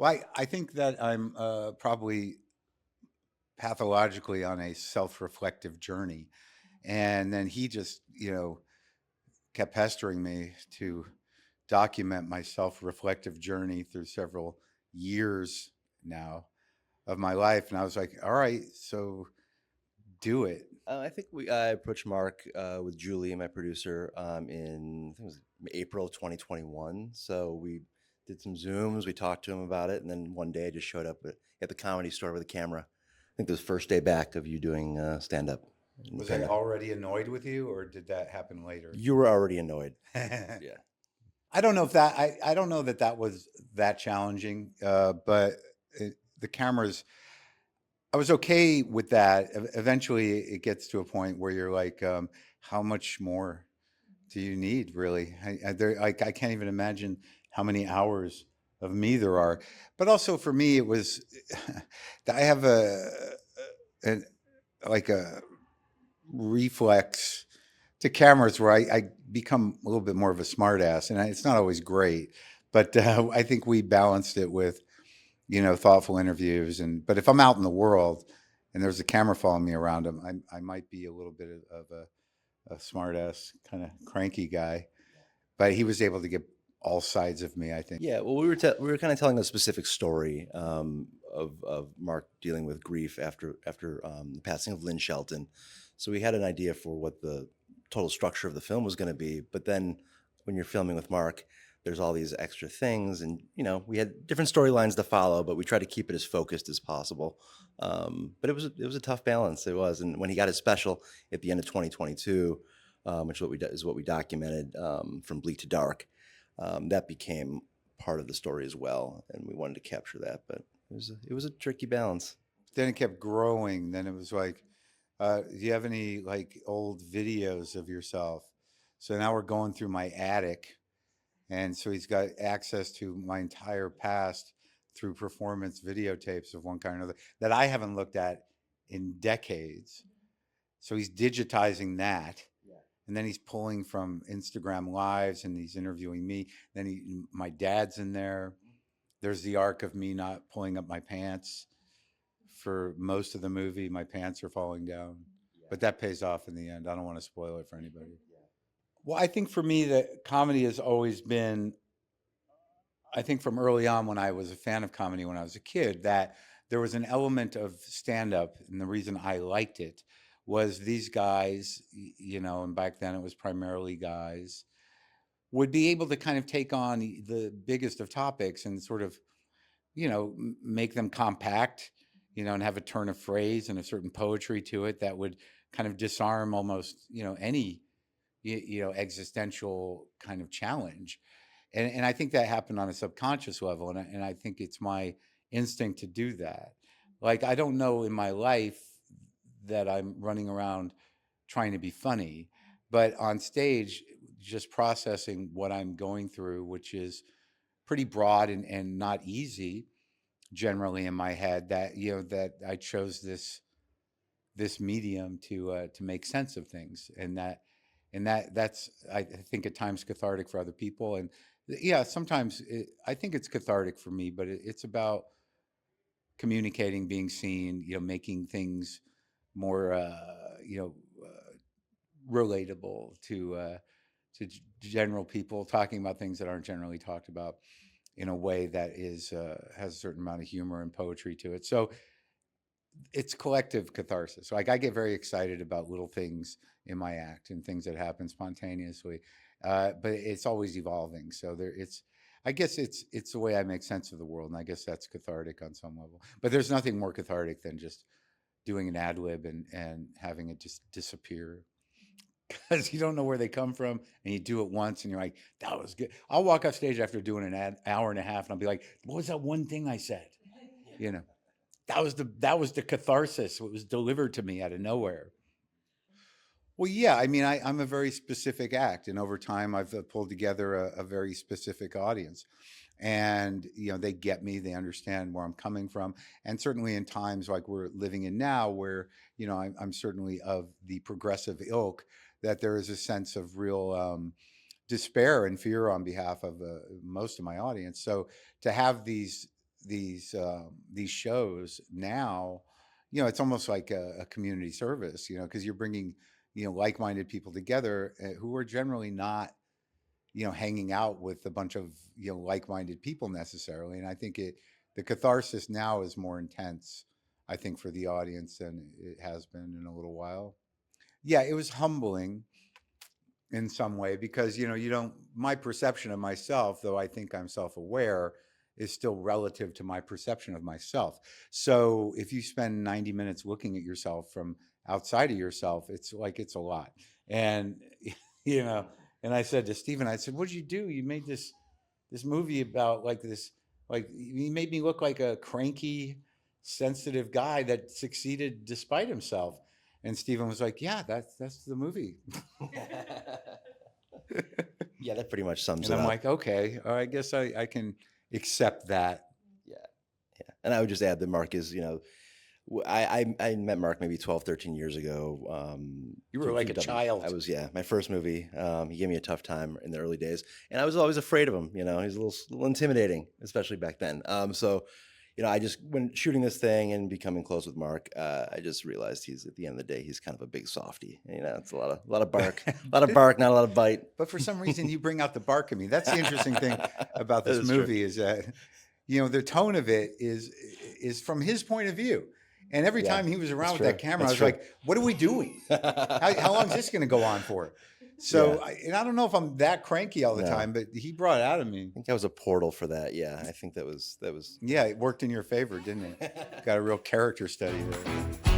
Well, I think that I'm probably pathologically on a self-reflective journey. And then he just, kept pestering me to document my self-reflective journey through several years now of my life. And I was like, all right, so do it. I think I approached Mark with Julie, my producer, in I think it was April 2021. So we did some Zooms. We talked to him about it, and then one day I just showed up at the Comedy Store with a camera. I think it was first day back of you doing stand up. And Was I kind of already annoyed with you, or did that happen later? you were already annoyed. I Yeah. don't know if that I don't know that that was that challenging, but the cameras. I was okay with that. Eventually, it gets to a point where you're like, how much more do you need, really? I can't even imagine how many hours of me there are. But also for me, it was, I have a like a reflex to cameras where I become a little bit more of a smartass, and it's not always great. But I think we balanced it with thoughtful interviews. And but if I'm out in the world and there's a camera following me around, I might be a little bit of a smart ass kind of cranky guy. But he was able to get all sides of me, I think. Yeah, well, we were kind of telling a specific story of Mark dealing with grief after the passing of Lynn Shelton. So we had an idea for what the total structure of the film was going to be. But then when you're filming with Mark, there's all these extra things, and we had different storylines to follow, but we tried to keep it as focused as possible. But it was a tough balance. It was, and when he got his special at the end of 2022, which is what we documented from Bleak to Dark, that became part of the story as well, and we wanted to capture that. But it was a tricky balance. Then it kept growing. Then it was like, do you have any like old videos of yourself? So now we're going through my attic. And so he's got access to my entire past through performance videotapes of one kind or another that I haven't looked at in decades. So he's digitizing that. And then he's pulling from Instagram lives and he's interviewing me. Then my dad's in there. There's the arc of me not pulling up my pants for most of the movie. My pants are falling down, but that pays off in the end. I don't want to spoil it for anybody. Well, I think for me, that comedy has always been, I think from early on when I was a fan of comedy when I was a kid, that there was an element of stand up. And the reason I liked it was these guys, and back then it was primarily guys, would be able to kind of take on the biggest of topics and sort of, make them compact, and have a turn of phrase and a certain poetry to it that would kind of disarm almost, any, existential kind of challenge. And I think that happened on a subconscious level. And I think it's my instinct to do that. Like, I don't know in my life that I'm running around trying to be funny, but on stage, just processing what I'm going through, which is pretty broad and not easy generally in my head, that, that I chose this medium to make sense of things. And that's I think at times cathartic for other people. And yeah, sometimes I think it's cathartic for me, but it's about communicating, being seen, making things more relatable to general people, talking about things that aren't generally talked about in a way that is has a certain amount of humor and poetry to it. So it's collective catharsis. Like, I get very excited about little things in my act and things that happen spontaneously, but it's always evolving. So it's. I guess it's the way I make sense of the world, and I guess that's cathartic on some level. But there's nothing more cathartic than just doing an ad lib and having it just disappear because you don't know where they come from, and you do it once, and you're like, "That was good." I'll walk off stage after doing an hour and a half, and I'll be like, "What was that one thing I said?" You know, that was the catharsis. It was delivered to me out of nowhere. Well, yeah, I mean, I'm a very specific act, and over time, I've pulled together a very specific audience, and they get me, they understand where I'm coming from, and certainly in times like we're living in now, where I'm certainly of the progressive ilk, that there is a sense of real despair and fear on behalf of most of my audience. So to have these these shows now, you know, it's almost like a community service, you know, because you're bringing, you know, like-minded people together who are generally not, you know, hanging out with a bunch of, you know, like-minded people necessarily. And I think the catharsis now is more intense, I think, for the audience than it has been in a little while. Yeah, it was humbling in some way because, you know, you don't, my perception of myself, though I think I'm self-aware, is still relative to my perception of myself. So if you spend 90 minutes looking at yourself from outside of yourself, it's like it's a lot. And you know, and I said to Stephen, I said, what did you do? You made this movie about like this, like you made me look like a cranky, sensitive guy that succeeded despite himself. And Stephen was like, yeah, that's the movie. Yeah, that pretty much sums And it I'm up. like, okay, I guess I can accept that. Yeah, yeah. And I would just add that Mark is, you know, I met Mark maybe 12, 13 years ago. You were like a through child. I was, yeah, my first movie. He gave me a tough time in the early days, and I was always afraid of him. You know, he's a little intimidating, especially back then. So, you know, I just, when shooting this thing and becoming close with Mark, I just realized he's, at the end of the day, he's kind of a big softy. You know, it's a lot of bark, a lot of bark, not a lot of bite. But for some reason, you bring out the bark in me. That's the interesting thing about That this is true. movie is that, you know, the tone of it is from his point of view. And every Yeah, time he was around that's with that true. camera, I That's was like, what are we doing? How long is this going to go on for? So, Yeah. and I don't know if I'm that cranky all the No. time, but he brought it out of me. I think that was a portal for that. Yeah, I think that was. Yeah, it worked in your favor, didn't it? Got a real character study there.